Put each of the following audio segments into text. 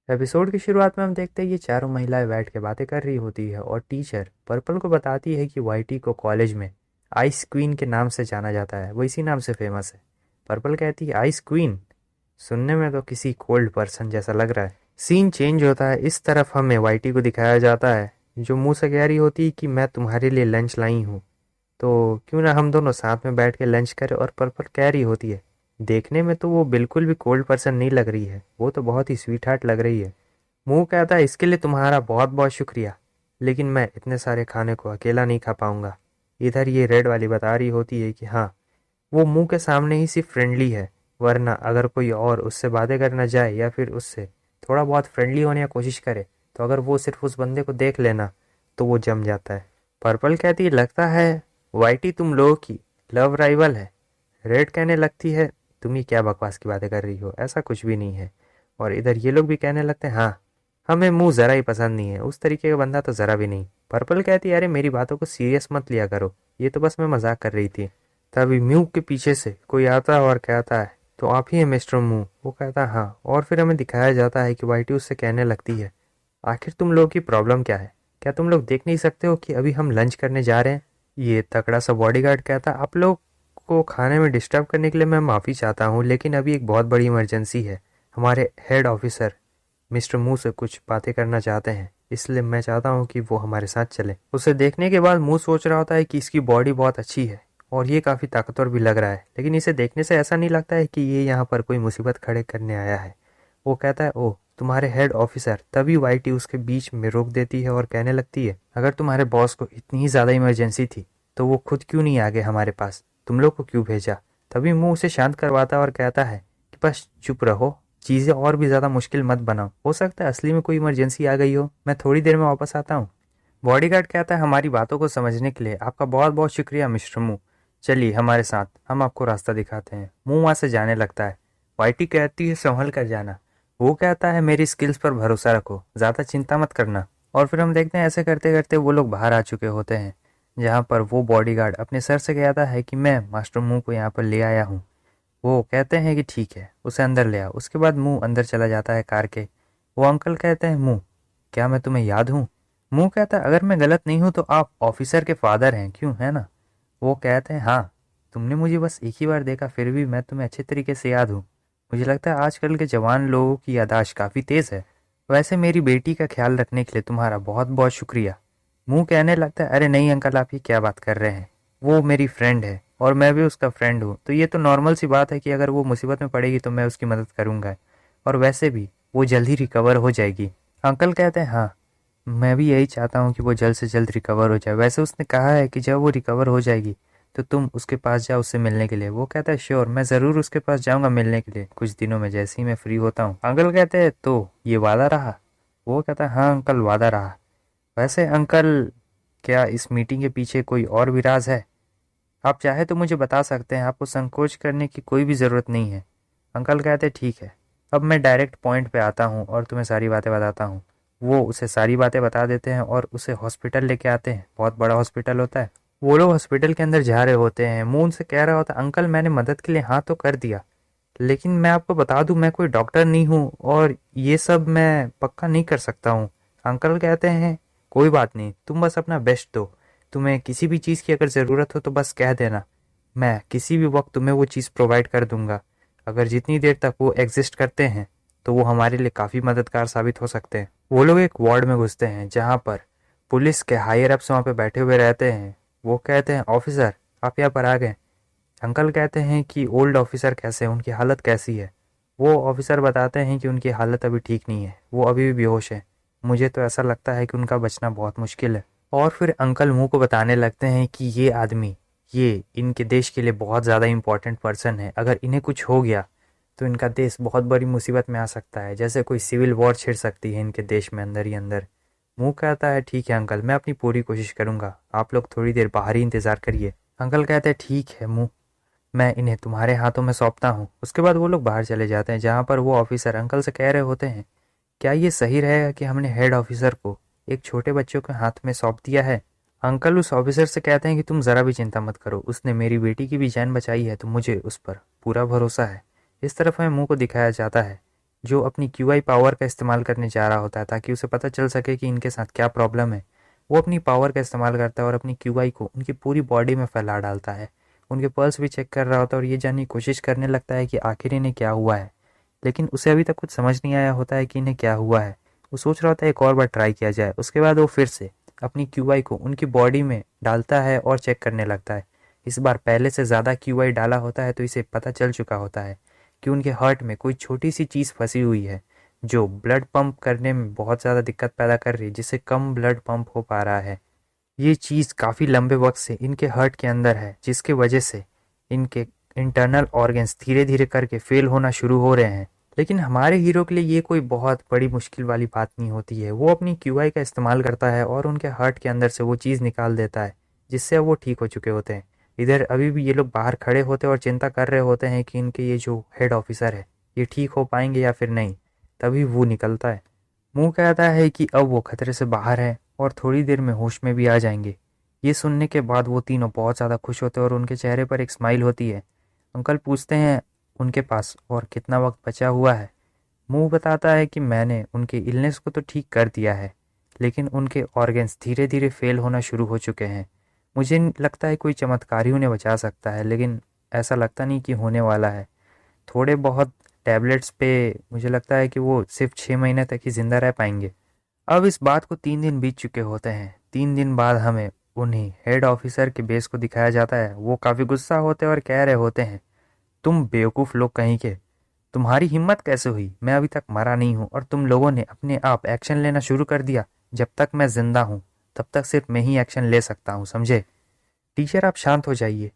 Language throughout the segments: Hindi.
एपिसोड की शुरुआत में हम देखते हैं ये चारों महिलाएं बैठ के बातें कर रही होती है और टीचर पर्पल को बताती है कि वाइटी को कॉलेज में आइस क्वीन के नाम से जाना जाता है, वो इसी नाम से फेमस है। पर्पल कहती है आइस क्वीन, सुनने में तो किसी कोल्ड पर्सन जैसा लग रहा है। सीन चेंज होता है, इस तरफ हमें वाइटी को दिखाया जाता है जो मुंह से कह रही होती है कि मैं तुम्हारे लिए लंच लाई हूँ, तो क्यों ना हम दोनों साथ में बैठ के लंच करें। और पर्पल कह रही होती है देखने में तो वो बिल्कुल भी कोल्ड पर्सन नहीं लग रही है, वो तो बहुत ही स्वीट हार्ट लग रही है। मुंह कहता है इसके लिए तुम्हारा बहुत बहुत शुक्रिया, लेकिन मैं इतने सारे खाने को अकेला नहीं खा पाऊंगा। इधर ये रेड वाली बता रही होती है कि हाँ, वो मुंह के सामने ही सिर्फ फ्रेंडली है, वरना अगर कोई और उससे बातें करना जाए या फिर उससे थोड़ा बहुत फ्रेंडली होने की कोशिश करे, तो अगर वो सिर्फ उस बंदे को देख लेना तो वो जम जाता है। पर्पल कहती है लगता है वाइटी तुम लोगों की लव राइवल है। रेड कहने लगती है तुम ये क्या बकवास की बातें कर रही हो, ऐसा कुछ भी नहीं है। और इधर ये लोग भी कहने लगते हैं हाँ, हमें मुंह ज़रा ही पसंद नहीं है, उस तरीके का बंदा तो ज़रा भी नहीं। पर्पल कहती है अरे मेरी बातों को सीरियस मत लिया करो, ये तो बस मैं मजाक कर रही थी। तभी म्यू के पीछे से कोई आता है और कहता है तो आप ही हैं मिस्टर मू। वो कहता है हाँ, और फिर हमें दिखाया जाता है कि वाइटी उससे कहने लगती है आखिर तुम लोगों की प्रॉब्लम क्या है, क्या तुम लोग देख नहीं सकते हो कि अभी हम लंच करने जा रहे हैं। ये तगड़ा सा बॉडीगार्ड कहता है आप लोग को खाने में डिस्टर्ब करने के लिए मैं माफ़ी चाहता हूँ, लेकिन अभी एक बहुत बड़ी इमरजेंसी है। हमारे हेड ऑफिसर मिस्टर मू से कुछ बातें करना चाहते हैं, इसलिए मैं चाहता हूँ कि वो हमारे साथ चले। उसे देखने के बाद मू सोच रहा होता है कि इसकी बॉडी बहुत अच्छी है और ये काफ़ी ताकतवर भी लग रहा है, लेकिन इसे देखने से ऐसा नहीं लगता है कि ये यहाँ पर कोई मुसीबत खड़े करने आया है। वो कहता है ओह तुम्हारे हेड ऑफिसर। तभी वाइटी उसके बीच में रोक देती है और कहने लगती है अगर तुम्हारे बॉस को इतनी ही ज़्यादा इमरजेंसी थी तो वो खुद क्यों नहीं आ गए हमारे पास, तुम लोग को क्यों भेजा। तभी मुंह उसे शांत करवाता है और कहता है कि बस चुप रहो, चीज़ें और भी ज़्यादा मुश्किल मत बनाओ, हो सकता है असली में कोई इमरजेंसी आ गई हो, मैं थोड़ी देर में वापस आता हूँ। बॉडीगार्ड कहता है हमारी बातों को समझने के लिए आपका बहुत बहुत शुक्रिया मिस्टर मू, चलिए हमारे साथ, हम आपको रास्ता दिखाते हैं। मुंह वहाँ से जाने लगता है। वाइटी कहती है संभल कर जाना। वो कहता है मेरी स्किल्स पर भरोसा रखो, ज़्यादा चिंता मत करना। और फिर हम देखते हैं ऐसे करते करते वो लोग बाहर आ चुके होते हैं, जहाँ पर वो बॉडीगार्ड अपने सर से कहता है कि मैं मास्टर मुंह को यहाँ पर ले आया हूँ। वो कहते हैं कि ठीक है, उसे अंदर ले आओ। उसके बाद मुंह अंदर चला जाता है कार के। वो अंकल कहते हैं मुंह क्या मैं तुम्हें याद हूँ। मुंह कहता है अगर मैं गलत नहीं हूँ तो आप ऑफिसर के फादर हैं, क्यों है ना। वो कहते हैं हाँ, तुमने मुझे बस एक ही बार देखा, फिर भी मैं तुम्हें अच्छे तरीके से याद हूँ। मुझे लगता है आजकल के जवान लोगों की याददाश्त काफ़ी तेज़ है। वैसे मेरी बेटी का ख्याल रखने के लिए तुम्हारा बहुत बहुत शुक्रिया। मुंह कहने लगता है अरे नहीं अंकल, आप ये क्या बात कर रहे हैं, वो मेरी फ्रेंड है और मैं भी उसका फ्रेंड हूँ, तो ये तो नॉर्मल सी बात है कि अगर वो मुसीबत में पड़ेगी तो मैं उसकी मदद करूँगा, और वैसे भी वो जल्द ही रिकवर हो जाएगी। अंकल कहते हैं हाँ, मैं भी यही चाहता हूँ कि वो जल्द से जल्द रिकवर हो जाए। वैसे उसने कहा है कि जब वो रिकवर हो जाएगी तो तुम उसके पास जाओ उससे मिलने के लिए। वो कहता है श्योर, मैं ज़रूर उसके पास जाऊँगा मिलने के लिए कुछ दिनों में, जैसे ही मैं फ्री होता हूँ। अंकल कहते हैं तो ये वादा रहा। वो कहता है हाँ अंकल, वादा रहा। वैसे अंकल, क्या इस मीटिंग के पीछे कोई और भी राज है? आप चाहे तो मुझे बता सकते हैं, आपको संकोच करने की कोई भी ज़रूरत नहीं है। अंकल कहते ठीक है, अब मैं डायरेक्ट पॉइंट पे आता हूँ और तुम्हें सारी बातें बताता हूँ। वो उसे सारी बातें बता देते हैं और उसे हॉस्पिटल लेके आते हैं, बहुत बड़ा हॉस्पिटल होता है। वो लोग हॉस्पिटल के अंदर जा रहे होते हैं। मुंह उनसे कह रहा होता है अंकल मैंने मदद के लिए हाँ तो कर दिया, लेकिन मैं आपको बता दूं मैं कोई डॉक्टर नहीं हूँ और ये सब मैं पक्का नहीं कर सकता हूँ। अंकल कहते हैं कोई बात नहीं, तुम बस अपना बेस्ट दो, तुम्हें किसी भी चीज़ की अगर ज़रूरत हो तो बस कह देना, मैं किसी भी वक्त तुम्हें वो चीज़ प्रोवाइड कर दूंगा। अगर जितनी देर तक वो एग्जिस्ट करते हैं तो वो हमारे लिए काफ़ी मददगार साबित हो सकते हैं। वो लोग एक वार्ड में घुसते हैं जहाँ पर पुलिस के हायर अप्स वहाँ पे बैठे हुए रहते हैं। वो कहते हैं ऑफिसर आप यहाँ पर आ गए। अंकल कहते हैं कि ओल्ड ऑफिसर कैसे हैं, उनकी हालत कैसी है। वो ऑफिसर बताते हैं कि उनकी हालत अभी ठीक नहीं है, वो अभी भी बेहोश है, मुझे तो ऐसा लगता है कि उनका बचना बहुत मुश्किल है। और फिर अंकल मुंह को बताने लगते हैं कि ये आदमी, ये इनके देश के लिए बहुत ज़्यादा इंपॉर्टेंट पर्सन है, अगर इन्हें कुछ हो गया तो इनका देश बहुत बड़ी मुसीबत में आ सकता है, जैसे कोई सिविल वॉर छिड़ सकती है इनके देश में अंदर ही अंदर। मुंह कहता है ठीक है अंकल, मैं अपनी पूरी कोशिश करूंगा, आप लोग थोड़ी देर बाहर ही इंतज़ार करिए। अंकल कहते हैं ठीक है मुंह, मैं इन्हें तुम्हारे हाथों में सौंपता हूँ। उसके बाद वो लोग बाहर चले जाते हैं जहाँ पर वो ऑफिसर अंकल से कह रहे होते हैं क्या ये सही रहेगा कि हमने हेड ऑफिसर को एक छोटे बच्चों के हाथ में सौंप दिया है। अंकल उस ऑफिसर से कहते हैं कि तुम ज़रा भी चिंता मत करो, उसने मेरी बेटी की भी जान बचाई है तो मुझे उस पर पूरा भरोसा है। इस तरफ हमें मुंह को दिखाया जाता है जो अपनी क्यूआई पावर का इस्तेमाल करने जा रहा होता है ताकि उसे पता चल सके कि इनके साथ क्या प्रॉब्लम है। वो अपनी पावर का इस्तेमाल करता है और अपनी क्यूआई को उनकी पूरी बॉडी में फैला डालता है। उनके पल्स भी चेक कर रहा होता है और ये जानने की कोशिश करने लगता है कि आखिर इन्हें क्या हुआ है। लेकिन उसे अभी तक कुछ समझ नहीं आया होता है कि इन्हें क्या हुआ है। वो सोच रहा होता है एक और बार ट्राई किया जाए। उसके बाद वो फिर से अपनी क्यूआई को उनकी बॉडी में डालता है और चेक करने लगता है। इस बार पहले से ज़्यादा क्यूआई डाला होता है तो इसे पता चल चुका होता है कि उनके हार्ट में कोई छोटी सी चीज़ फंसी हुई है जो ब्लड पंप करने में बहुत ज़्यादा दिक्कत पैदा कर रही है, जिससे कम ब्लड पंप हो पा रहा है। ये चीज़ काफ़ी लंबे वक्त से इनके हार्ट के अंदर है, जिसके वजह से इनके इंटरनल ऑर्गन्स धीरे धीरे करके फेल होना शुरू हो रहे हैं। लेकिन हमारे हीरो के लिए ये कोई बहुत बड़ी मुश्किल वाली बात नहीं होती है। वो अपनी क्यूआई का इस्तेमाल करता है और उनके हार्ट के अंदर से वो चीज़ निकाल देता है, जिससे वो ठीक हो चुके होते हैं। इधर अभी भी ये लोग बाहर खड़े होते हैं और चिंता कर रहे होते हैं कि इनके ये जो हेड ऑफिसर है ये ठीक हो पाएंगे या फिर नहीं। तभी वो निकलता है। मुंह कहता है कि अब वो खतरे से बाहर है और थोड़ी देर में होश में भी आ जाएंगे। ये सुनने के बाद वो तीनों बहुत ज़्यादा खुश होते हैं और उनके चेहरे पर एक स्माइल होती है। अंकल पूछते हैं उनके पास और कितना वक्त बचा हुआ है। मुंह बताता है कि मैंने उनके इलनेस को तो ठीक कर दिया है, लेकिन उनके ऑर्गन्स धीरे धीरे फेल होना शुरू हो चुके हैं। मुझे लगता है कोई चमत्कार ही उन्हें बचा सकता है, लेकिन ऐसा लगता नहीं कि होने वाला है। थोड़े बहुत टैबलेट्स पे मुझे लगता है कि वो सिर्फ 6 महीने तक ही ज़िंदा रह पाएंगे। अब इस बात को 3 दिन बीत चुके होते हैं। 3 दिन बाद हमें उन्हीं हेड ऑफिसर के बेस को दिखाया जाता है। वो काफ़ी गुस्सा होते हैं और कह रहे होते हैं, तुम बेवकूफ़ लोग कहीं के, तुम्हारी हिम्मत कैसे हुई? मैं अभी तक मरा नहीं हूँ और तुम लोगों ने अपने आप एक्शन लेना शुरू कर दिया। जब तक मैं जिंदा हूँ तब तक सिर्फ मैं ही एक्शन ले सकता हूँ, समझे? टीचर आप शांत हो जाइए।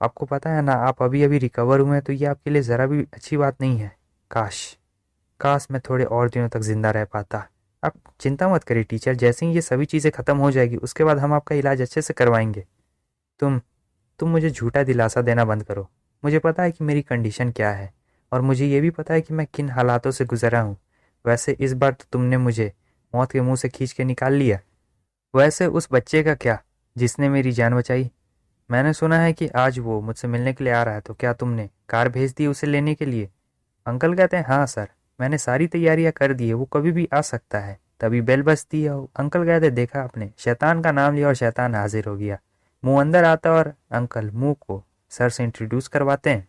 आपको पता है ना, आप अभी अभी रिकवर हुए हैं तो ये आपके लिए ज़रा भी अच्छी बात नहीं है। काश काश मैं थोड़े और दिनों तक जिंदा रह पाता। आप चिंता मत करिए टीचर, जैसे ही ये सभी चीज़ें ख़त्म हो जाएगी उसके बाद हम आपका इलाज अच्छे से करवाएंगे। तुम तुम मुझे झूठा दिलासा देना बंद करो। मुझे पता है कि मेरी कंडीशन क्या है और मुझे ये भी पता है कि मैं किन हालातों से गुजरा हूँ। वैसे इस बार तो तुमने मुझे मौत के मुंह से खींच के निकाल लिया। वैसे उस बच्चे का क्या जिसने मेरी जान बचाई? मैंने सुना है कि आज वो मुझसे मिलने के लिए आ रहा है, तो क्या तुमने कार भेज दी उसे लेने के लिए? अंकल कहते हैं, हाँ सर, मैंने सारी तैयारियां कर दी है, वो कभी भी आ सकता है। तभी बेल बजती है। अंकल कहते, देखा आपने, शैतान का नाम लिया और शैतान हाजिर हो गया। मुंह अंदर आता और अंकल मुंह को सर से इंट्रोड्यूस करवाते हैं।